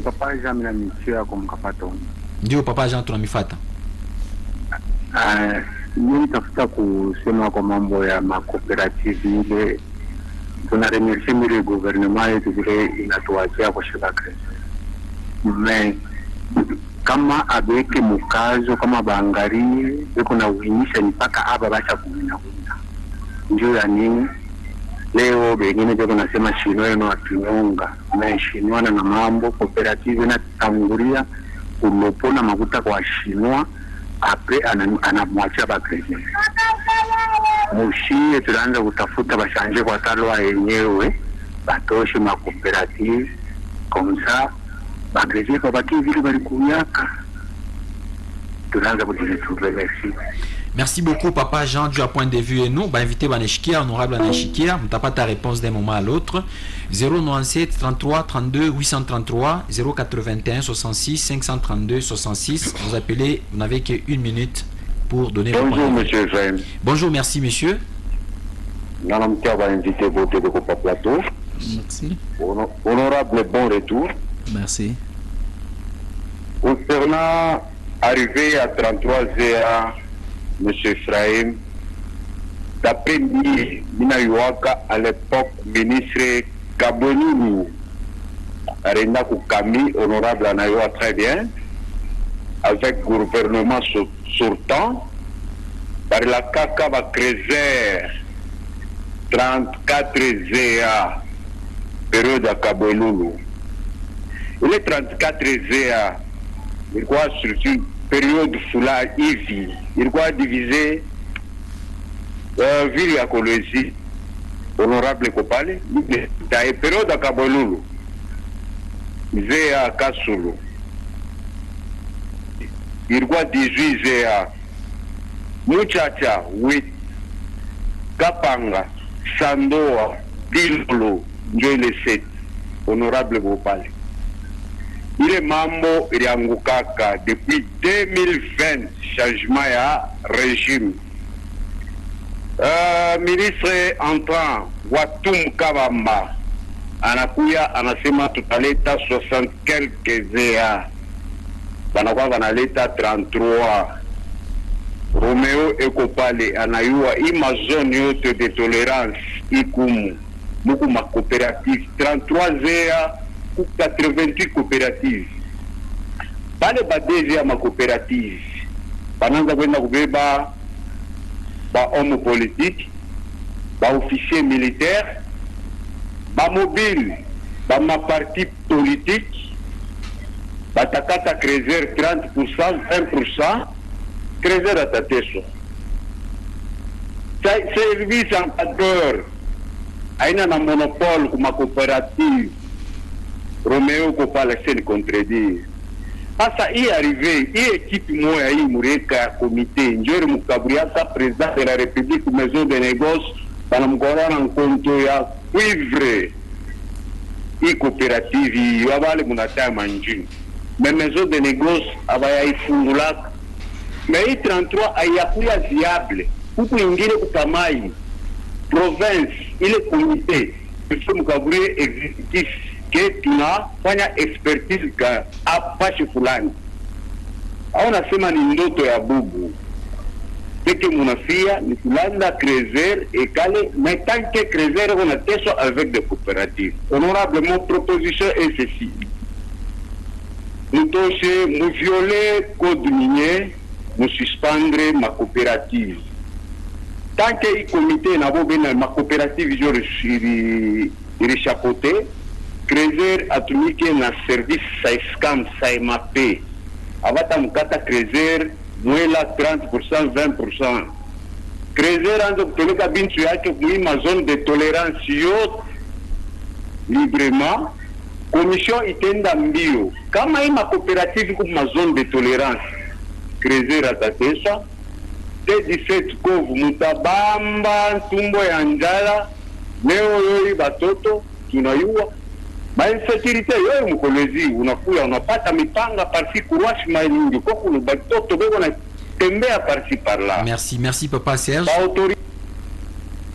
Papa Jean na michio yako mkapata. Ndio Papa Jean tunamifata. Mimi tafuta kusema kwa mambo ya makooperative ile tunaremercie mire gouvernement yetu vile inatuachia kwa shirika. Mais kama abeke mukazo kama baangalie biko na uinisha mpaka aba bacha kumina ndio ya nini leo bengine biko nasema shinwa na watunyonga na shinwa na mambo cooperative na tangulia kulopona makuta kwa shinwa apre anamwachia ba credit mushie tunaanza kutafuta bashanje kwa talwa yenyewe batoshe ma cooperative comme ça bagrezie kwa baki vile balikuyaka tunaanza kujitubia. Merci beaucoup Papa Jean du point de vue et nous bah invité Baneshikia honorable Baneshikia m'tapa ta réponse d'un moment à l'autre 097 33 32 833 081 66 532 66 vous appelez, vous n'avez qu'une minute pour donner bonjour monsieur Jaime. Bonjour, merci monsieur. Nanamtia va inviter voter de Copa Plateau. Merci. Honorable bon retour. Merci. Concernant arrivé à 33 ZA, monsieur Ephraim, d'après Mina Yuaka, à l'époque, ministre Kabonini, Arena Koukami, honorable Anayoa, très bien, avec gouvernement sortant, par la CACA va créer 34 ZA, période à Kabonini. Et les 34 ZA, il doit sur une période foula Ivi, il doit diviser ville à Colosie, honorable Kopale, dans la période à Kabolulu, ZA Kasulu, il doit 18 ZA, Muchacha 8, Kapanga, Sandoa, Dilolo, Njoile 7, honorable Kopale. Il est mambo iliangukaka depuis 2020 changement ya régime. Ministre entrant Watum Kabamba anakuya anasema tutaleta 60 quelques ZA. Banakuwa banaleta 33. Romeo Ekopale anayua ima zone yote de tolérance ikumu. Muku ma coopérative 33 ZA 88 coopératives. Pale badezi ya ma coopérative bananza kwenda kubeba ba homme politique, ba officier militaire, ba mobile, ba ma parti politique, ba takata créer 30%, 20%, créer à tateso. Service en cadre, aina na monopole kuma coopérative. Romeo Kopala se contredire. Sasa hii arrivé, hii équipe moya hii mureka comité, njori mukaburiasa président de la République maison de négoce, banamkorana nkonto ya cuivre. Hii coopérative hii, wabale munataa manjini. Mais maison de négoce, abaya ifungulaka. Mais hii 33 ayakuya viable. Huku ingine kukamai. Province, ile comité, il faut mukaburie exécutif. Tunafanya expertise ka apashi fulani au nasema ni ndoto ya bubu peke munafia ni kulanda Crézer ekale mais tant que Crézer on a teso avec des coopératives. Honorablement proposition est ceci: nous toucher, nous violer code minier, nous suspendre ma coopérative. Tant que le comité n'a pas bien ma coopérative il chapeauté Crézer atumike na service saiscam saimapé avata mukata Crézer mwela 30% 20%. Krezer anza kupeleka bintu yake kuima zone de tolerance yote librement, commission itenda mbio. Kama hii makooperative kuma zone de tolerance, Krezer atatesha. T17 kovu mutabamba tumbo ya njala, leo yoi batoto tunayua. Ba insécurité yoyi mkolezi, unakuya unapata mipanga parsi kuruashi maingi, koko ni batoto bego na tembea parsi par là. Merci Papa Serge.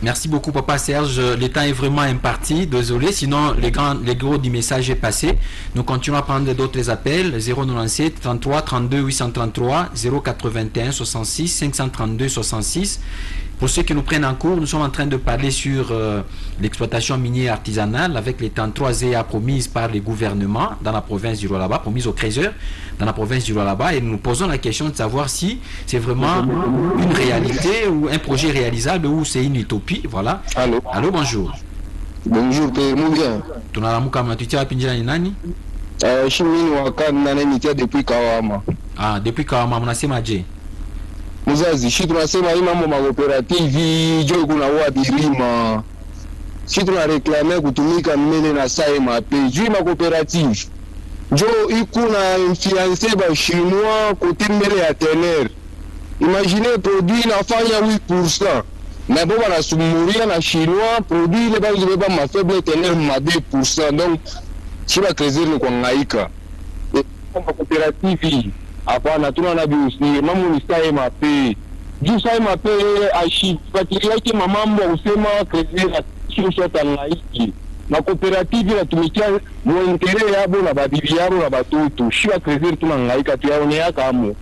Merci beaucoup Papa Serge. Le temps est vraiment imparti. Désolé, sinon les gros du message est passé. Nous continuons à prendre d'autres appels. 097 33 32 833 081 66 532 66. Pour ceux qui nous prennent en cours, nous sommes en train de parler sur l'exploitation minière artisanale avec les 33 EA promises par les gouvernements dans la province du Lualaba, promises aux créateurs dans la province du Lualaba, et nous nous posons la question de savoir si c'est vraiment une réalité ou un projet réalisable ou c'est une utopie. Voilà. Allô, bonjour. Bonjour, Père Mungia. Tunalamuka mnatutia pinjira ni nani? Shimini wakana nitia depuis Kawama. Depuis Kawama mnasema je? Mzazi, shi tunasema hii mambo makooperative jo kuna wabirima. Shi tunareklame kutumika mbele na sai mape. Juu makooperative jo ikuna influencer ba chinois kote mbele ya tener. Imaginez produit nafanya 8%. Mais bon banasumuria na chinois produit ile ba ma faible tener ma 2%. Donc shi ba Krezer ni kwa ngaika. Makooperative hapana, tunaona biusi mambo ni sai mape. Juu sai mape ashifuatilia yake mambo usema Krezer sio tangaiki. Na cooperative inatumikia muendeleo yabo na babibi yabo na batoto. Shia Krezer tunangaika tuyaonea kamo.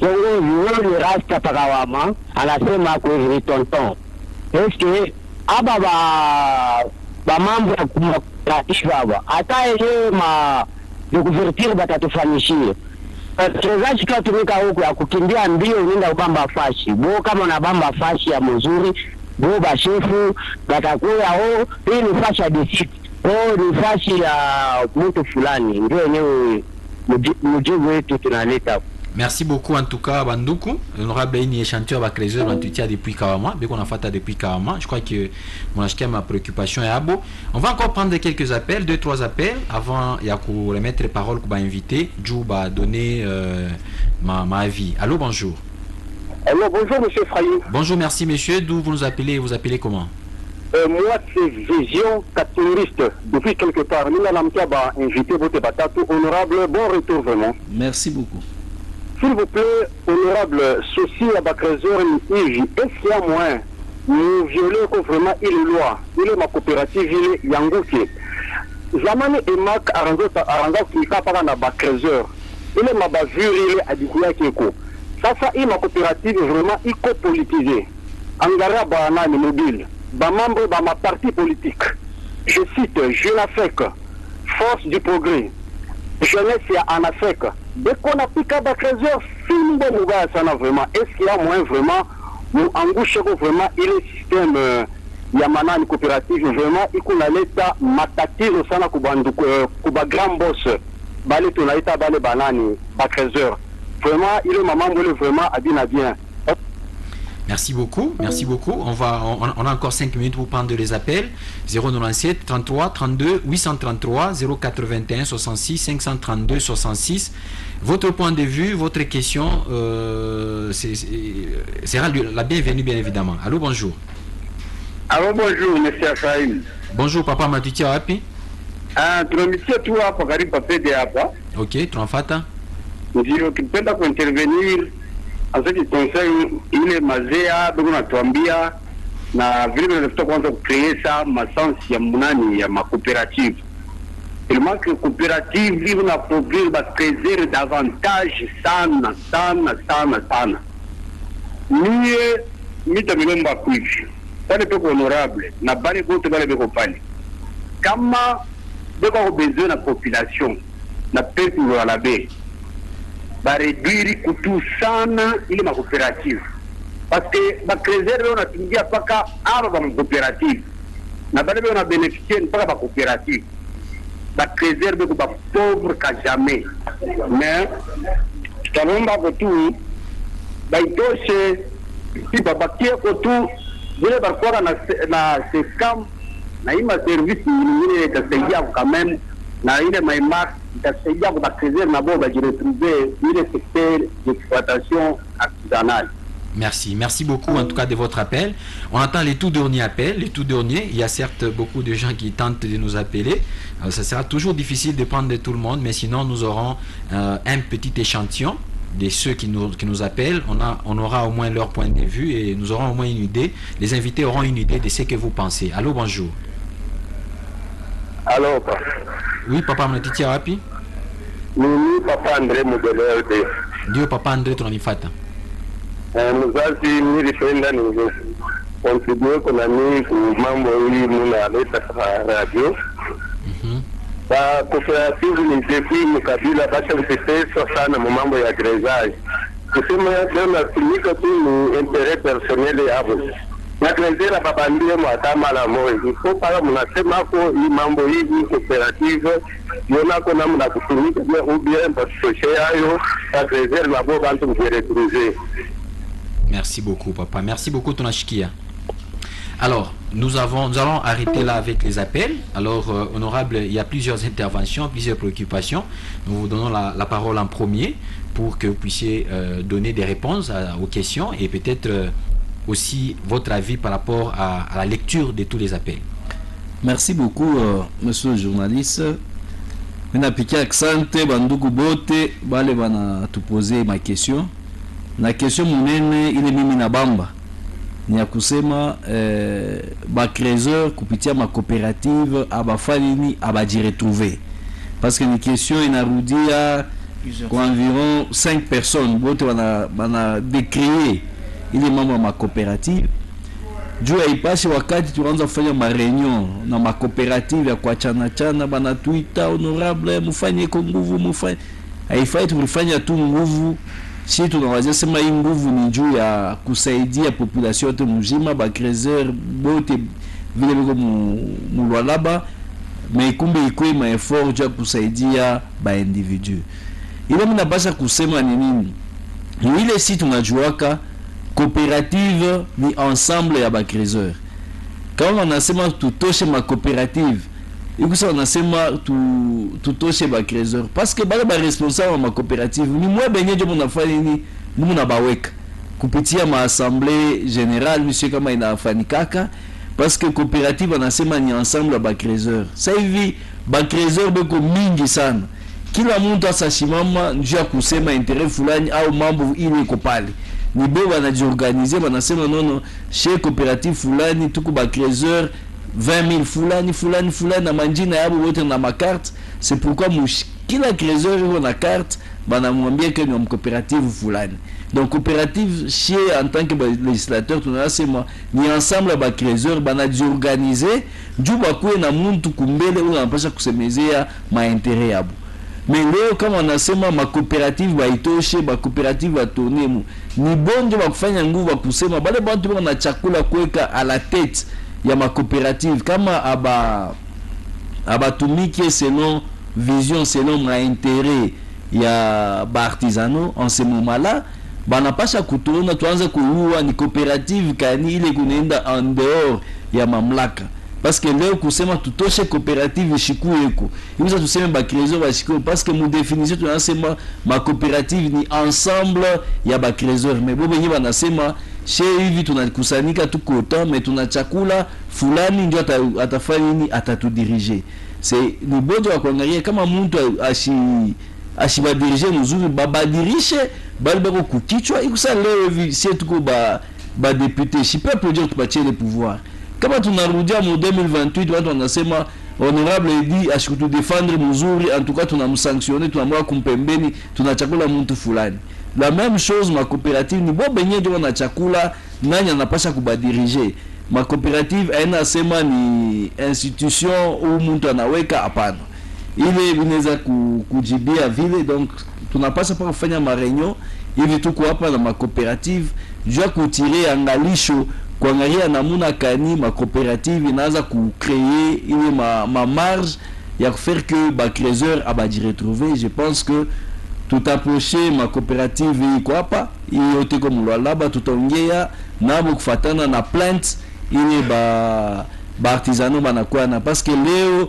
Yule rasta Pakawama anasema kwa tonton. Eske aba ba mambo ya cooperative aba hata yeye ma de couverture batatufanyishia. Trezaji kwa tumika huko ya kukimbia mbio nenda ubamba fashi. Bo kama na bamba fashi ya mzuri, bo ba shefu batakuya hii ni fashi ya district. Ni fashi ya mtu fulani. Ndio yenyewe mjibu wetu tunaleta. Merci beaucoup en tout cas Banduku. L'honorable Ini chanteur à Krezer en tutia depuis Kawama, bien qu'on a fait depuis Kawama. Je crois que mon acheteur ma préoccupation est à beau. On va encore prendre quelques appels, 2-3 appels avant il y a qu'on remettre les paroles qu'on va inviter, Jou va donner ma avis. Allô, bonjour. Allô, bonjour monsieur Frayou. Bonjour, merci monsieur. D'où vous nous appelez? Vous appelez comment? Moi c'est Vision Catholique depuis quelque part. Nous allons inviter votre batatou honorable. Bon retour vraiment. Merci beaucoup. S'il vous plaît, honorable, ceci à Bakrezer, est-ce qu'il y a moyen nous violer vraiment il est loi, il est ma coopérative, il est Yangoki. Zamani et Mac Aranga Kika par na Bakrezer, il est ma bavure, il est Adikuya Keko. Ça, il est ma coopérative vraiment éco-politisée. Angara Banane mobile, ba membre de ma parti politique. Je cite Junafek, Force du Progrès, Jeunesse en Afrique. Dès qu'on a piqué à Bakrezer, film de Mouga, ça n'a vraiment. Est-ce qu'il y a moyen vraiment, nous engouchons vraiment, il est système Yamana, une coopérative, vraiment, il y a l'état matatize au sein de Kuba Grand Boss, Balé Tonaïta, Balé Banani, Bakrezer. Vraiment, il est maman, vraiment, à bien. Merci beaucoup, merci beaucoup. On a encore 5 minutes pour prendre les appels. 097 33 32 833 081 66 532 66. Votre point de vue, votre question sera la bienvenue, bien évidemment. Allô, bonjour. Allô, bonjour, monsieur Achaïm. Bonjour, papa Matuti Api. Tu m'as dit toi, Pakari Papé de Apa. Ok, tu en fais. Ndio, kipenda kuintervenir. Asante conseil ile mazea bado natuambia na vile tunatafuta kwanza kucreate masansi ya munani ya macoopérative. Tellement que coopérative vivent na produire ba Krezer davantage sana. Niye mitamilomba kuishi. Pale peko honorable na bale bote bale beko pale. Kama beko besoin na population na peuple wa la baie. Va réduire kutu sana ile ma coopérative parce que ba Krezer on a tingia paka aba ba coopérative na bale on a bénéficié paka ba coopérative ba Krezer be ba pauvre ka jamais mais talomba ko tu ba itoshe si babakie ko tu vile barikuwa na scam na ima service nyingine itasaidia quand même na ile maimark itasaidia kwa bakrizer na bo bajiretrouver ile secteur d'exploitation artisanale. Merci beaucoup en tout cas de votre appel. On attend les tout derniers appels, il y a certes beaucoup de gens qui tentent de nous appeler. Ça sera toujours difficile de prendre de tout le monde, mais sinon nous aurons un petit échantillon de ceux qui nous appellent. On aura au moins leur point de vue et nous aurons au moins une idée. Les invités auront une idée de ce que vous pensez. Allô, bonjour. Allô, papa. Oui, papa, mnatitia wapi? Mimi papa Andre Mudelerde. Ndio papa Andre tunanifata. Mzazi nilipenda contribue kuna mimi mambo hii mnaleta kwa radio. Ba cooperative ni depuis mkabila basha mteteswa sana mambo ya grezage. Kusema leo natumika tu ni intérêt personnel yabo. Na grezera babandie mwatama la moyo. Iko pala mnasema hapo hii mambo hii cooperative yona kuna mna kutumika ou bien parce que hayo na grezera na bo bantu mkiretrouver. Merci beaucoup, papa. Merci beaucoup, Tonashikia. Alors, nous allons arrêter là avec les appels. Alors, honorable, il y a plusieurs interventions, plusieurs préoccupations. Nous vous donnons la parole en premier pour que vous puissiez donner des réponses aux questions et peut-être aussi votre avis par rapport à la lecture de tous les appels. Merci beaucoup, monsieur le journaliste. Napiki accent bandugu bote bale bana tu poser ma question. Na question munene ile mimi na bamba ni ya kusema bakrezer kupitia ma coopérative abafalini abajiretrouver parce que ni question inarudia kwa environ 5 personnes bote bana décrier ile mambo ma coopérative juu ya ipashe wakati tuanza kufanya ma réunion na ma coopérative ya kuachana chana bana tuita honorable mufanye kwa nguvu mufanye haifai tulifanya tu nguvu. Si tunawazia sema hii nguvu ni juu ya kusaidia population yote mzima bakrezer bote vile vile mulwalaba mais kumbe ikuwe ma effort juu ya kusaidia ba individu. Ile mimi napasha kusema ni nini? Ni ile si tunajuaka coopérative ni ensemble ya bakrezer. Kama wanasema tutoshe ma coopérative ikusa wanasema tutoshe bakrezer parce que bale ba responsable ma coopérative ni mwe benye jo mnafanya nini muna baweka kupitia ma assemblée générale monsieur kama inafanikaka parce que coopérative wanasema ni ensemble ya bakrezer. Sasa hivi bakrezer beko mingi sana, kila mtu asashimama njoo ya kusema intérêt fulani au mambo ile iko pale ni bo wanajiorganize wanasema nono chez coopérative fulani tuko bakrezer 20,000 fulani na manjina yabo wote na makarte. C'est pourquoi kila créateur iko na carte banamwambia que ni coopérative fulani. Donc coopérative chez en tant que législateur tunasema ni ensemble ba créateur banajiorganiser juu bakuwe na muntu kumbele ule anapasha kusemezea ma intérêt yabo. Mais leo kama wanasema ma coopérative baitoshe ba coopérative batonemu ni bonjo bakufanya nguvu kusema bale bantu wana chakula kuweka à la tête ya ma coopérative kama abatumike selon vision selon ma intérêt ya ba artisanaux en ce moment-là banapasha kutuona tuanze kuua ni coopérative kani ile kunaenda en dehors ya mamlaka parce que leo kusema tutoshe coopérative shikueko hivi tuseme ba créateur ba shikueko parce que mu définition tunasema ma coopérative ni ensemble ya ba créateur mais bo benye banasema chez hivi tunakusanyika tuko autant mais tuna chakula fulani ndio atafanya nini atatudirige. C'est ni bojo wa kuangalia kama mtu ashibadirige mzuri babadirishe bali bako kukichwa ikusa leo hivi si tuko ba député si peuple dire tupatie le pouvoir kama tunarudia mu 2028 watu wanasema honorable dit ashikutu défendre mzuri en tout cas tunamsanctionner tunamwa kumpembeni tunachakula mtu fulani. La même chose ma coopérative ni bo benye ndio na chakula nani anapasha kubadirige. Ma coopérative haina sema ni institution au mtu anaweka hapana. Ile inaweza kujibia vile donc tunapasha pa kufanya ma réunion hivi tuko hapa na ma coopérative jua kutirer angalisho kuangalia namuna kani ma coopérative inaanza kucréer ile ma marge ya faire que ba créateur abaji retrouver. Je pense que tutaposhe ma cooperative iko hapa yote kwa Lualaba, tutaongea nabo kufatana na plant ile ba artisano banakuwa na, parce que leo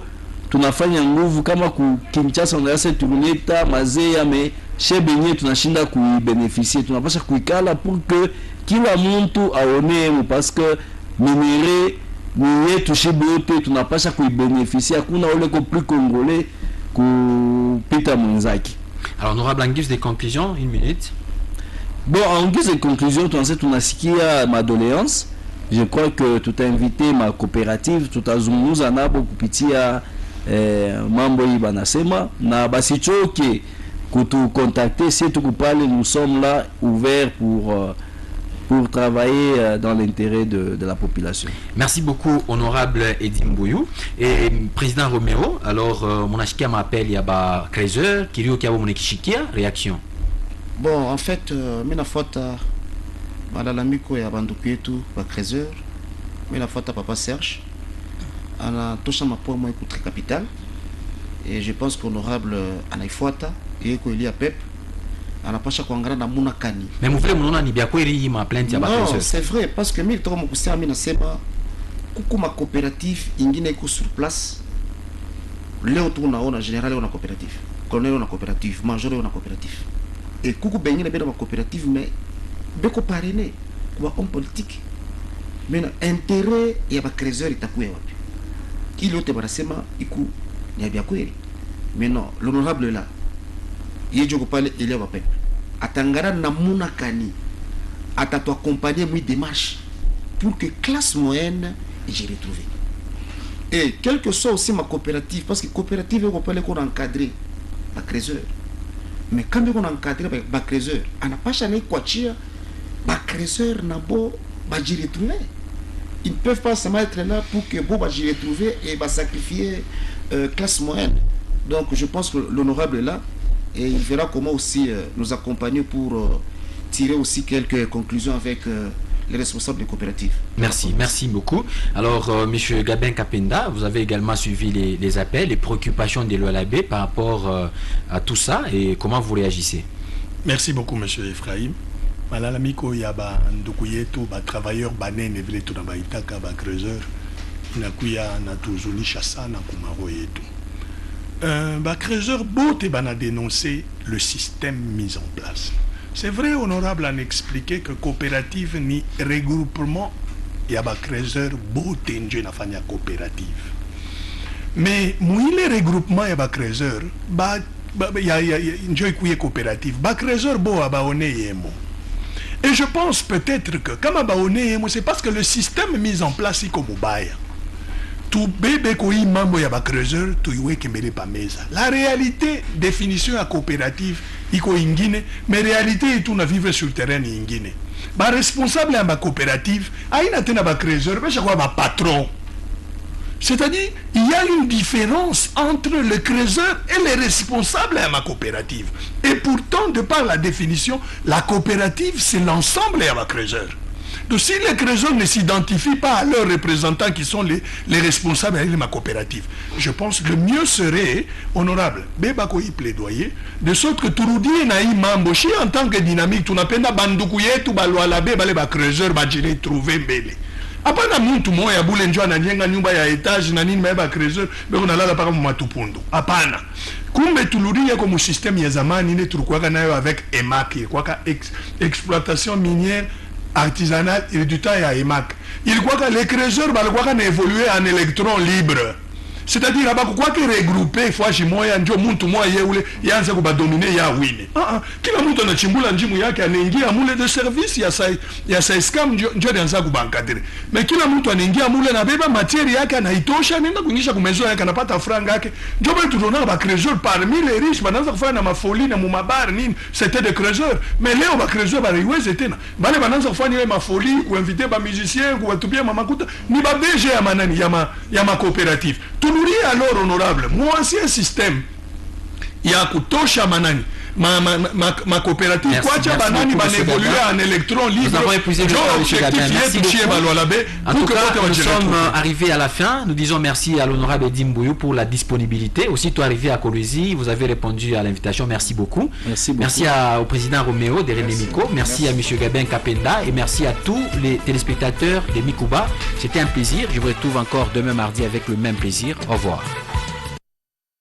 tunafanya nguvu kama ku Kinshasa unaweza tuleta mazea me shebenye tunashinda kuibeneficie, tunapasha kuikala pour que kila mtu aone, parce que minere ni yetu shibote, tunapasha kuibeneficie, hakuna ule ko plus congolais kupita mwenzake. Alors, honorable, en guise de conclusion, une minute. Bon, en guise de conclusion, tunasikia ma doléance. Je crois que tout a invité ma coopérative, tout a zungumza nabo kupitia mambo hii banasema na basichoke kutu contacter, si tu kupale, nous sommes là ouverts pour travailler dans l'intérêt de la population. Merci beaucoup, honorable Edim Bouyou. Et président Roméo, alors mon achikia m'appelle, il y a Kreiser, Kirio Kiabo Monekichikia, réaction. Bon, en fait, mina fota malalamiko ya banduku yetu ba Kreiser, mina fota papa Serge, ana tosha mapoa mwa ikutre capital, et je pense qu'honorable anaifuata yeko ili ya pep anapasha kuangana na muna kani. Mais vous voulez mnaona ni bia kweli ma plainte ya ba Kreiser? Non, c'est vrai, parce que mimi toka mkusema mimi nasema kuku ma coopérative ingine iko sur place. Leo tu unaona general una coopérative, colonel una coopérative, major una coopérative. Et kuku bengine bena ma coopérative mais beko parrainé kwa homme politique. Mais intérêt ya ba Kreiser itakuwa wapi? Ile yote banasema iku ni bia kweli. Mais non, l'honorable là yejo pale ile wa pepe atangara na muna kani atatu accompagner moi démarche pour que classe moyenne j'ai retrouvé. Et quel que soit aussi ma coopérative, parce que coopérative on peut qu'on encadrer ba Kreiser, mais quand on encadrer ba Kreiser on n'a pas chané quoi chia ba Kreiser na bo ba j'ai retrouvé. Ils ne peuvent pas se mettre là pour que bo ba j'ai retrouvé et ba sacrifier classe moyenne. Donc je pense que l'honorable est là et il verra comment aussi nous accompagner pour tirer aussi quelques conclusions avec les responsables des coopératives. Merci, merci beaucoup. Alors, M. Gabin Kapenda, vous avez également suivi les appels, les préoccupations de l'OLAB par rapport à tout ça et comment vous réagissez? Merci beaucoup, M. Ephraim. Malalamiko yaba ndukuyetu ba travailleurs banene vile tunabaitaka ba Kreiser inakuya na tuzuni chassa na kumaro yetu. Ba Kreiser bote bana dénoncé le système mis en place. C'est vrai, honorable, en expliquer que coopérative ni regroupement yaba Kreiser bote nje nafanya coopérative. Mais mouile regroupement yaba Kreiser ba nje kuye coopérative ba Kreiser bo abaone yemo. Et je pense peut-être que comme abaone yemo c'est parce que le système mis en place iko mubaya. Tout bébé koi mambo ya ba Kreiser tu iwe kembele pa meza. La réalité définition à coopérative iko ingine, mais réalité tout na vivre sur le terrain ingine. Ba responsable à ma coopérative, aina tena ba Kreiser, ba chaque ba patron. C'est-à-dire, il y a une différence entre le Kreiser et les responsables à ma coopérative. Et pourtant, de par la définition, la coopérative, c'est l'ensemble à ma Kreiser. Donc si les Kreiser ne s'identifient pas à leurs représentants qui sont les responsables avec ma coopérative, je pense que le mieux serait, honorable, Bebako y plaidoyer, de sorte que Touroudi naï mambochi en tant que dynamique, tu n'appelles pas bandoukuye, tu baloala bebale ba Kreiser, ba jire trouver mbele. Apana muntu moya bule njua na njenga nyumba ya etage na nini meba Kreiser, beko nalala paka matupundu. Apana. Kumbe tuluria comme système ya zamani ne tulikuwa nayo avec EMAC, kwa exploitation minière artisanale et du temps ya EMAC. Il croit que les Kreiser balikuwa na évoluer en électron libre. C'est-à-dire abakuwa ke regrouper fois moya njo muntu moya yeule yanze kuba dominer ya wine. Kila mtu anachimbula njimu yake anaingia mule de service ya sa scam njo yanza kuba encadrer. Mais kila mtu anaingia mule na beba matière yake anaitosha nenda kuingisha kumezo yake anapata franga yake. Njo bali tunaona ba Kreiser parmi les riches banaanza kufanya na mafoli na mumabar nini c'était des Kreiser. Mais leo ba Kreiser bariweze tena. Bale banaanza kufanya ile mafoli kuinviter ba musiciens kuwatupia mamakuta ni ba DG ya manani ya ma coopérative. Toulourie alors honorable, mon ancien système, il y a kutosha manani. ma coopérative Merci, quoi tiens merci banani beaucoup, monsieur évoluer Gabin. en électron libre. Nous avons épuisé le temps, monsieur Gabin. Merci beaucoup. En tout cas, nous sommes arrivés à la fin. Nous disons merci à l'honorable Edim Bouyou pour la disponibilité. Aussitôt arrivé à Kolwezi, vous avez répondu à l'invitation. Merci beaucoup. Merci beaucoup. Merci au président Roméo de René Miko. Merci à monsieur Gabin Kapenda et merci à tous les téléspectateurs de Mikuba. C'était un plaisir. Je vous retrouve encore demain mardi avec le même plaisir. Au revoir.